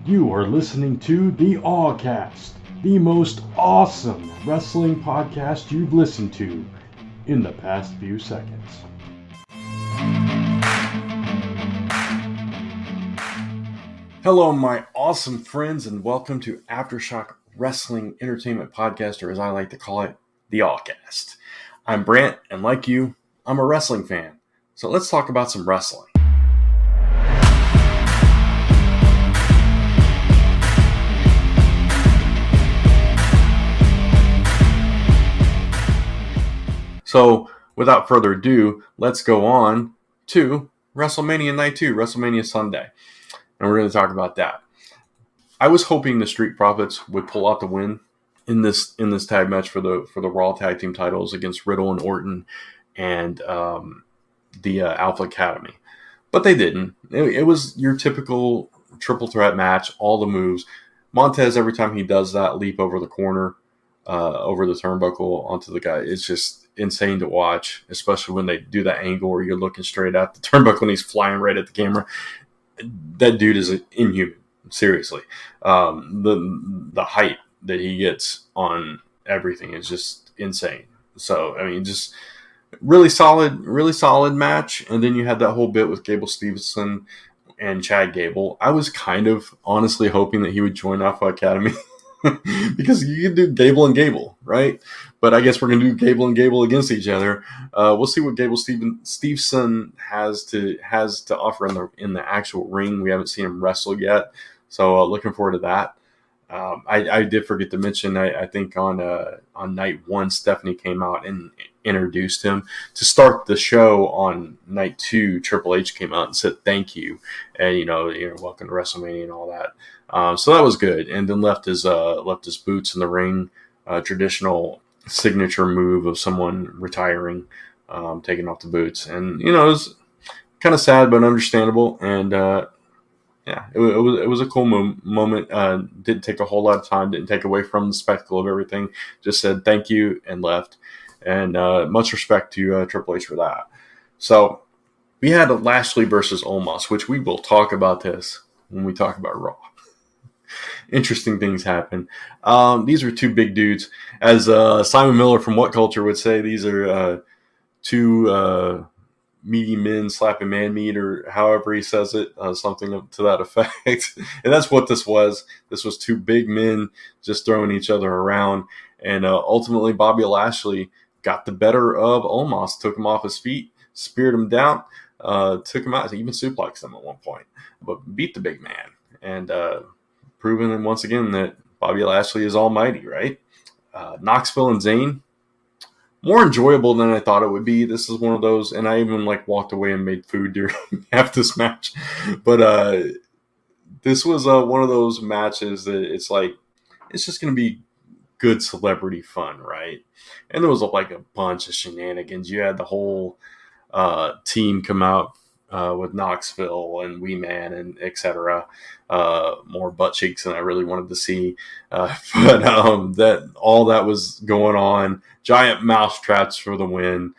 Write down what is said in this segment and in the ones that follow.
You are listening to the Awcast, the most awesome wrestling podcast you've listened to in the past few seconds. Hello, my awesome friends, and welcome to Aftershock Wrestling Entertainment Podcast, or as I like to call it, the Awcast. I'm Brant, and like you, I'm a wrestling fan. So let's talk about some wrestling. So, without further ado, let's go on to WrestleMania Night 2, WrestleMania Sunday. And we're going to talk about that. I was hoping the Street Profits would pull out the win in this tag match for the Raw Tag Team titles against Riddle and Orton and the Alpha Academy. But they didn't. It was your typical triple threat match, all the moves. Montez, every time he does that leap over the corner, over the turnbuckle onto the guy, it's just insane to watch, especially when they do that angle where you're looking straight at the turnbuckle and he's flying right at the camera. That dude is inhuman, seriously. The height that he gets on everything is just insane. So, I mean, just really solid match. And then you had that whole bit with Gable Steveson and Chad Gable. I was kind of honestly hoping that he would join Alpha Academy because you can do Gable and Gable, right? But I guess we're going to do Gable and Gable against each other. We'll see what Gable Steveson has to offer in the actual ring. We haven't seen him wrestle yet, so looking forward to that. I did forget to mention, I think on night one, Stephanie came out and introduced him. To start the show on night two, Triple H came out and said thank you, and you're welcome to WrestleMania and all that. So that was good, and then left his boots in the ring, traditional signature move of someone retiring, taking off the boots, and it was kind of sad but understandable, and yeah, it was a cool moment. Didn't take a whole lot of time, didn't take away from the spectacle of everything. Just said thank you and left, and much respect to Triple H for that. So we had Lashley versus Omos, which we will talk about this when we talk about Raw. Interesting things happen. These are two big dudes. As Simon Miller from What Culture would say, these are two meaty men slapping man meat, or however he says it, something to that effect. And that's what this was. This was two big men just throwing each other around. And ultimately, Bobby Lashley got the better of Omos, took him off his feet, speared him down, took him out, even suplexed him at one point, but beat the big man. And proving once again that Bobby Lashley is almighty, right? Knoxville and Zayn, more enjoyable than I thought it would be. This is one of those, and I even walked away and made food during half this match. But this was one of those matches that it's just going to be good celebrity fun, right? And there was a bunch of shenanigans. You had the whole team come out with Knoxville and Wee Man and etc. More butt cheeks than I really wanted to see, but that all that was going on. Giant mouse traps for the win,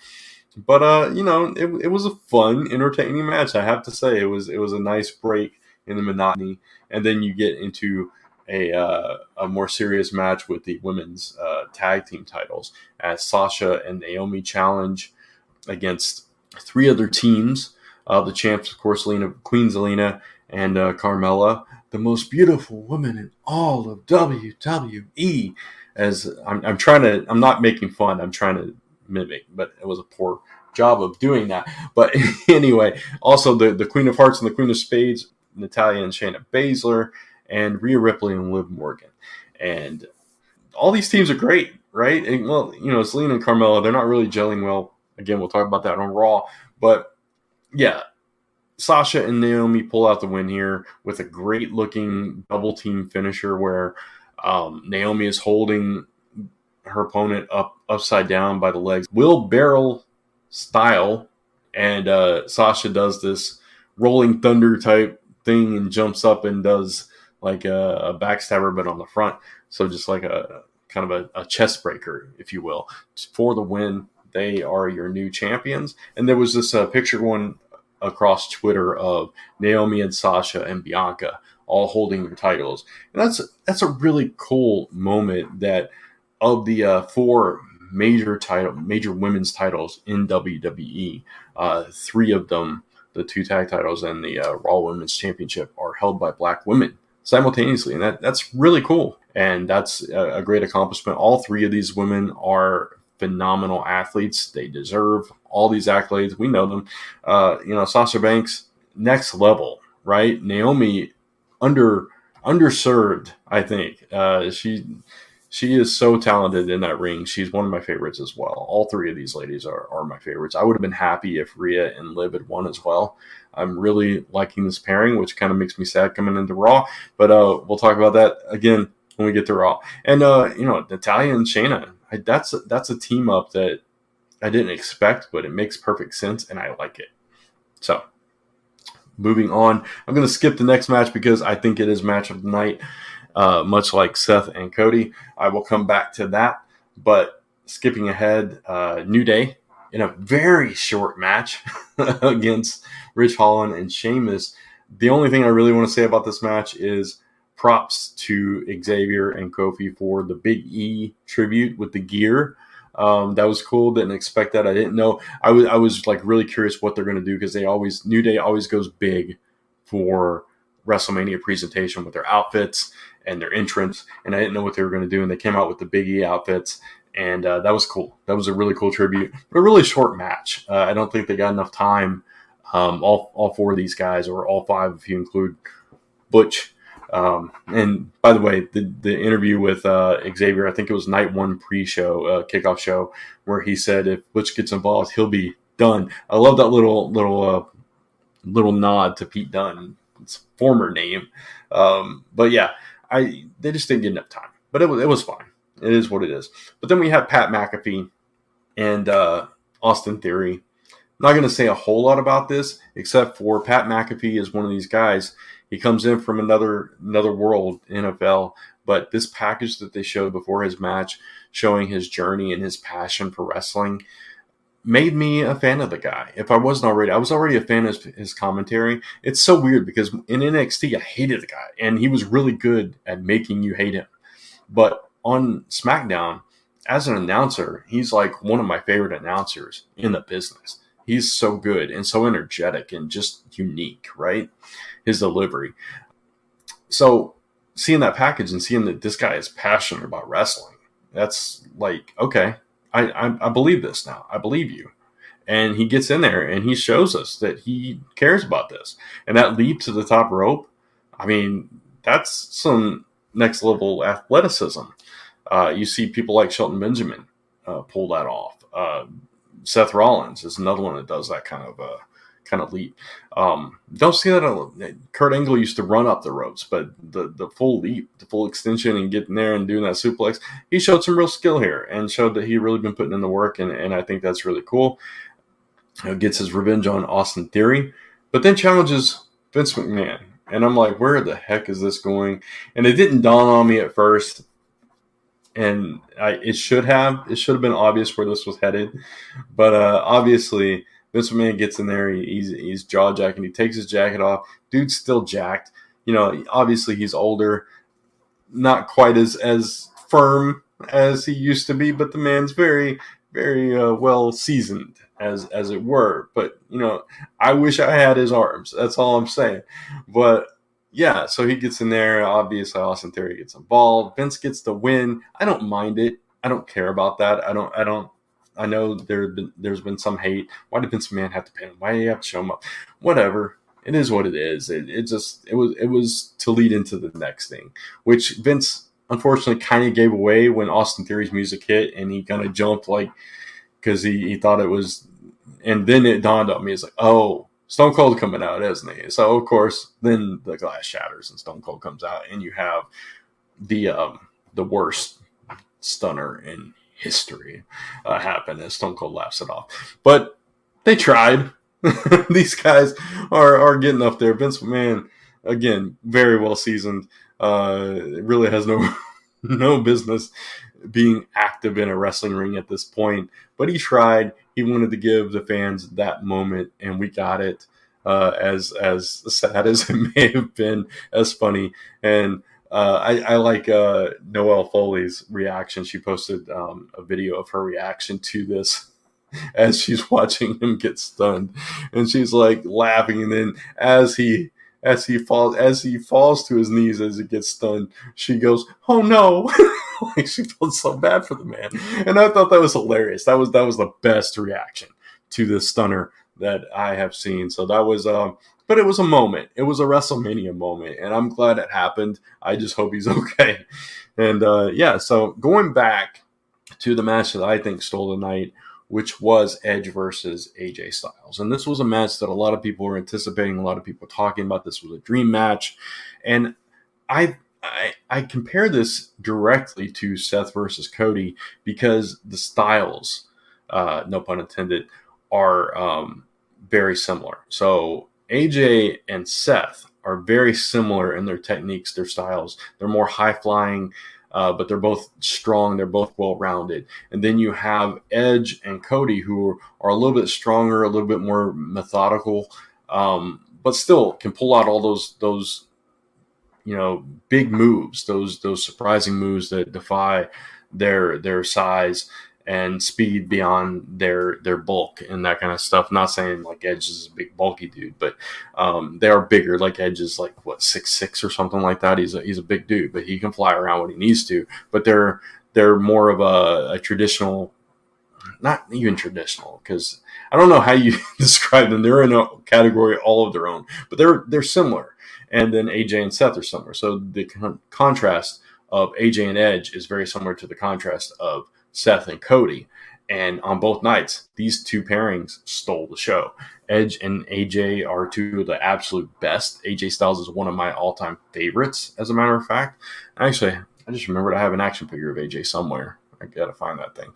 but it was a fun, entertaining match. I have to say, it was a nice break in the monotony, and then you get into a more serious match with the women's tag team titles as Sasha and Naomi challenge against three other teams. The champs, of course, Queen Zelina and Carmella, the most beautiful woman in all of WWE. As I'm not making fun, I'm trying to mimic, but it was a poor job of doing that. But anyway, also the Queen of Hearts and the Queen of Spades, Natalya and Shayna Baszler, and Rhea Ripley and Liv Morgan. And all these teams are great, right? And, well, Zelina and Carmella, they're not really gelling well. Again, we'll talk about that on Raw, but yeah, Sasha and Naomi pull out the win here with a great-looking double-team finisher where Naomi is holding her opponent upside down by the legs, wheelbarrow style, and Sasha does this rolling thunder type thing and jumps up and does a backstabber, but on the front. So just a kind of a chest breaker, if you will, for the win. They are your new champions. And there was this picture going across Twitter of Naomi and Sasha and Bianca all holding their titles. And that's a really cool moment that of the four major women's titles in WWE, three of them, the two tag titles and the Raw Women's Championship, are held by black women simultaneously, and that's really cool, and that's a great accomplishment. All three of these women are phenomenal athletes. They deserve all these accolades. We know them. Sasha Banks, next level, right? Naomi, underserved, I think. She is so talented in that ring. She's one of my favorites as well. All three of these ladies are my favorites. I would have been happy if Rhea and Liv had won as well. I'm really liking this pairing, which kind of makes me sad coming into Raw. But we'll talk about that again when we get to Raw. And, Natalya and Shayna, that's a team up that I didn't expect, but it makes perfect sense, and I like it. So, moving on. I'm going to skip the next match because I think it is match of the night. Much like Seth and Cody. I will come back to that, but skipping ahead, New Day in a very short match against Rich Holland and Sheamus. The only thing I really want to say about this match is props to Xavier and Kofi for the Big E tribute with the gear. That was cool. Didn't expect that. I didn't know. I was like really curious what they're going to do because New Day always goes big for WrestleMania presentation with their outfits and their entrance, and I didn't know what they were going to do, and they came out with the Big E outfits, and that was cool. That was a really cool tribute, but a really short match. I don't think they got enough time, all four of these guys, or all five if you include Butch. And by the way, the interview with Xavier, I think it was night one pre-show, kickoff show, where he said if Butch gets involved, he'll be done. I love that little nod to Pete Dunne, his former name. But yeah, they just didn't get enough time. But it was fine. It is what it is. But then we have Pat McAfee and Austin Theory. I'm not going to say a whole lot about this, except for Pat McAfee is one of these guys. He comes in from another world, NFL. But this package that they showed before his match, showing his journey and his passion for wrestling, made me a fan of the guy. If I wasn't already, I was already a fan of his commentary. It's so weird because in NXT, I hated the guy, and he was really good at making you hate him. But on SmackDown, as an announcer, he's like one of my favorite announcers in the business. He's so good and so energetic and just unique, right? His delivery. So seeing that package and seeing that this guy is passionate about wrestling, that's like, okay, I believe this now. I believe you. And he gets in there and he shows us that he cares about this. And that leap to the top rope, I mean, that's some next level athleticism. You see people like Shelton Benjamin pull that off. Seth Rollins is another one that does that kind of leap. Don't see that. Kurt Angle used to run up the ropes, but the full leap, the full extension, and getting there and doing that suplex, he showed some real skill here and showed that he really been putting in the work, and I think that's really cool. Gets his revenge on Austin Theory, but then challenges Vince McMahon, and I'm like, where the heck is this going? And it didn't dawn on me at first. And it should have been obvious where this was headed, but obviously Vince McMahon gets in there. He's jaw jacking. He takes his jacket off. Dude's still jacked. Obviously he's older, not quite as firm as he used to be, but the man's very, very well seasoned, as it were. But I wish I had his arms. That's all I'm saying. But yeah, so he gets in there. Obviously, Austin Theory gets involved. Vince gets the win. I don't mind it. I don't care about that. I know there's been some hate. Why did Vince McMahon have to pin him? Why do you have to show him up? Whatever. It is what it is. It was to lead into the next thing, which Vince unfortunately kind of gave away when Austin Theory's music hit, and he kind of jumped because he thought it was, and then it dawned on me. It's like, oh, Stone Cold coming out, isn't he? So of course, then the glass shatters and Stone Cold comes out, and you have the worst stunner in history happen as Stone Cold laughs it off. But they tried. These guys are getting up there. Vince McMahon, again, very well seasoned. Really has no business being active in a wrestling ring at this point. But he tried. He wanted to give the fans that moment, and we got it. as sad as it may have been, as funny. And I like Noelle Foley's reaction. She posted a video of her reaction to this as she's watching him get stunned, and she's like laughing. And then as he falls to his knees as he gets stunned, she goes, "Oh no!" Like she felt so bad for the man, and I thought that was hilarious. That was the best reaction to this stunner that I have seen. So that was but it was a moment. It was a WrestleMania moment, and I'm glad it happened. I just hope he's okay. And yeah, so going back to the match that I think stole the night, which was Edge versus AJ Styles. And this was a match that a lot of people were anticipating, a lot of people talking about. This was a dream match. And I compare this directly to Seth versus Cody because the styles, no pun intended, are very similar. So AJ and Seth are very similar in their techniques, their styles. They're more high flying, but they're both strong. They're both well rounded. And then you have Edge and Cody, who are a little bit stronger, a little bit more methodical, but still can pull out all those big moves, those surprising moves that defy their size and speed beyond their bulk and that kind of stuff. Not saying like Edge is a big bulky dude, but they are bigger. Like Edge is like 6'6" or something like that. He's a big dude, but he can fly around when he needs to. But they're more of a traditional, not even traditional, because I don't know how you describe them. They're in a category all of their own, but they're similar. And then AJ and Seth are similar. So the contrast of AJ and Edge is very similar to the contrast of Seth and Cody. And on both nights, these two pairings stole the show. Edge and AJ are two of the absolute best. AJ Styles is one of my all-time favorites, as a matter of fact. Actually, I just remembered I have an action figure of AJ somewhere. I gotta find that thing.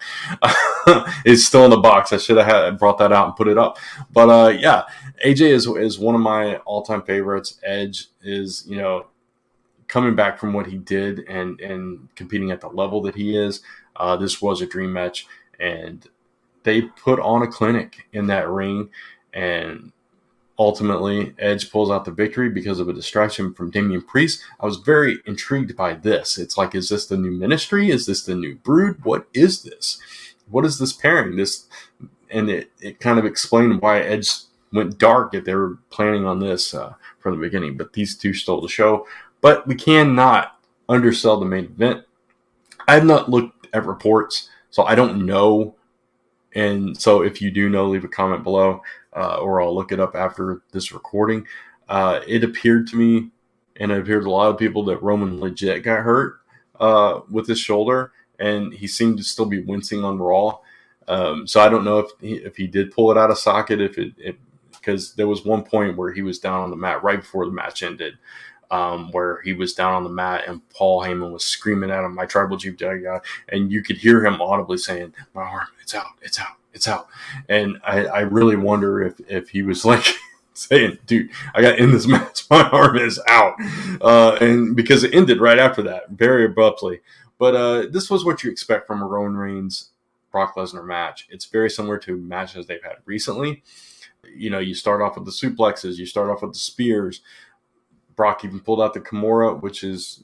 It's still in the box. I should have brought that out and put it up. But yeah, AJ is one of my all-time favorites. Edge is, coming back from what he did and competing at the level that he is. This was a dream match, and they put on a clinic in that ring, and ultimately Edge pulls out the victory because of a distraction from Damian Priest. I was very intrigued by this. It's like, is this the new Ministry? Is this the new Brood? What is this? What is this pairing? And it kind of explained why Edge went dark if they were planning on this from the beginning. But these two stole the show. But we cannot undersell the main event. I have not looked at reports, so I don't know. And so if you do know, leave a comment below, or I'll look it up after this recording. It appeared to me, and it appeared to a lot of people, that Roman legit got hurt with his shoulder, and he seemed to still be wincing on Raw. So I don't know if he did pull it out of socket, because there was one point where he was down on the mat right before the match ended, where he was down on the mat and Paul Heyman was screaming at him, "My Tribal Chief," and you could hear him audibly saying, "My arm, it's out, it's out, it's out." And I really wonder if he was like saying, "Dude, I got in this match, my arm is out," and because it ended right after that, very abruptly. But this was what you expect from a Roman Reigns Brock Lesnar match. It's very similar to matches they've had recently. You start off with the suplexes, you start off with the spears. Brock even pulled out the Kimura, which is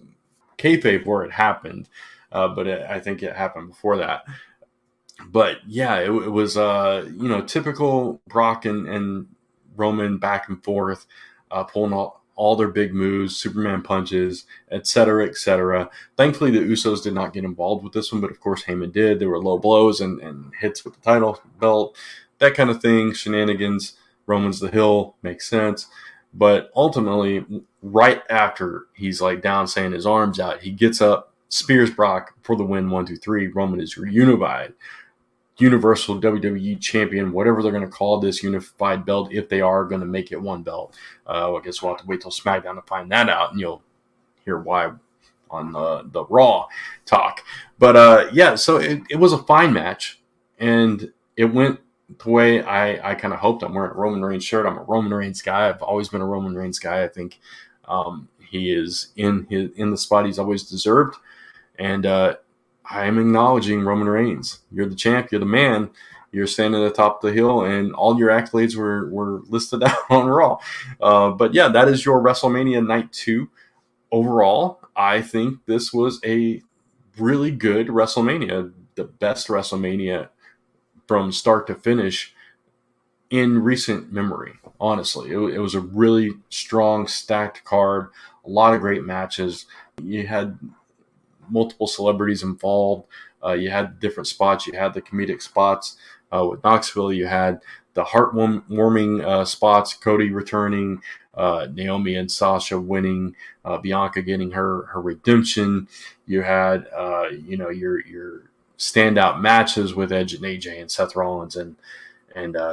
kayfabe where it happened, but I think it happened before that. But yeah, it was typical Brock and Roman back and forth, pulling all their big moves, Superman punches, etc., etc. Thankfully, the Usos did not get involved with this one, but of course Heyman did. There were low blows and hits with the title belt, that kind of thing, shenanigans. Roman's the heel, makes sense. But ultimately, right after he's like down saying his arm's out, he gets up, spears Brock for the win, 1, 2, 3. Roman is reunified. Universal WWE Champion, whatever they're going to call this unified belt, if they are going to make it one belt. I guess we'll have to wait till SmackDown to find that out, and you'll hear why on the Raw talk. But yeah, so it was a fine match, and it went the way I kind of hoped. I'm wearing a Roman Reigns shirt. I'm a Roman Reigns guy. I've always been a Roman Reigns guy. I think he is in the spot he's always deserved, and I am acknowledging Roman Reigns. You're the champ. You're the man. you're standing at the top of the hill, and all your accolades were listed out on Raw. But yeah, that is your WrestleMania Night 2. Overall, I think this was a really good WrestleMania, the best WrestleMania from start to finish in recent memory. Honestly, it was a really strong, stacked card, a lot of great matches. You had multiple celebrities involved. You had different spots. You had the comedic spots with Knoxville. You had the heartwarming spots, Cody returning, Naomi and Sasha winning, Bianca getting her redemption. You had your standout matches with Edge and AJ and Seth Rollins and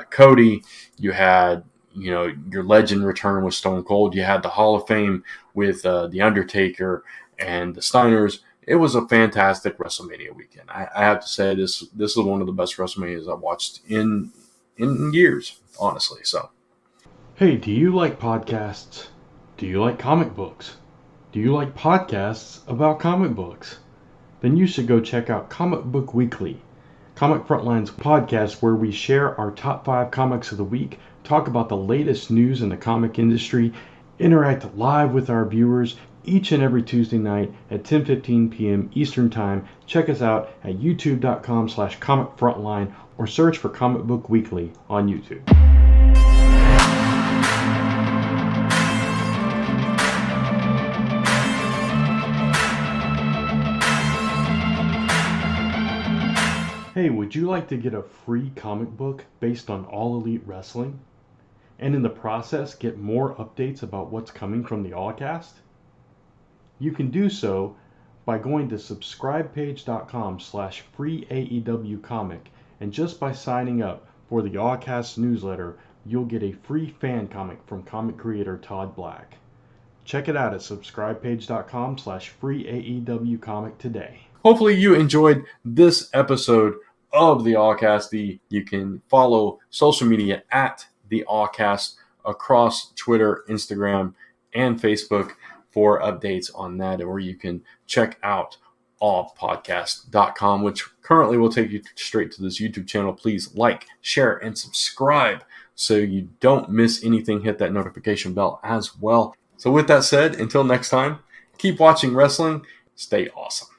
Cody. You had your legend return with Stone Cold. You had the Hall of Fame with the Undertaker and the Steiners. It was a fantastic WrestleMania weekend. I have to say this is one of the best WrestleManias I've watched in years, honestly. So, hey, do you like podcasts? Do you like comic books? Do you like podcasts about comic books? Then you should go check out Comic Book Weekly, Comic Frontline's podcast where we share our top 5 comics of the week, talk about the latest news in the comic industry, interact live with our viewers each and every Tuesday night at 10:15 p.m. Eastern Time. Check us out at youtube.com/comicfrontline or search for Comic Book Weekly on YouTube. Hey, would you like to get a free comic book based on All Elite Wrestling? And in the process, get more updates about what's coming from the Allcast? You can do so by going to subscribepage.com/freeAEWcomic, and just by signing up for the Allcast newsletter, you'll get a free fan comic from comic creator Todd Black. Check it out at subscribepage.com/freeAEWcomic today. hopefully you enjoyed this episode of the Allcast. You can follow social media at the Allcast across Twitter, Instagram, and Facebook for updates on that, or you can check out allpodcast.com, which currently will take you straight to this YouTube channel. Please like, share, and subscribe so you don't miss anything. Hit that notification bell as well. So with that said, until next time, keep watching wrestling. Stay awesome.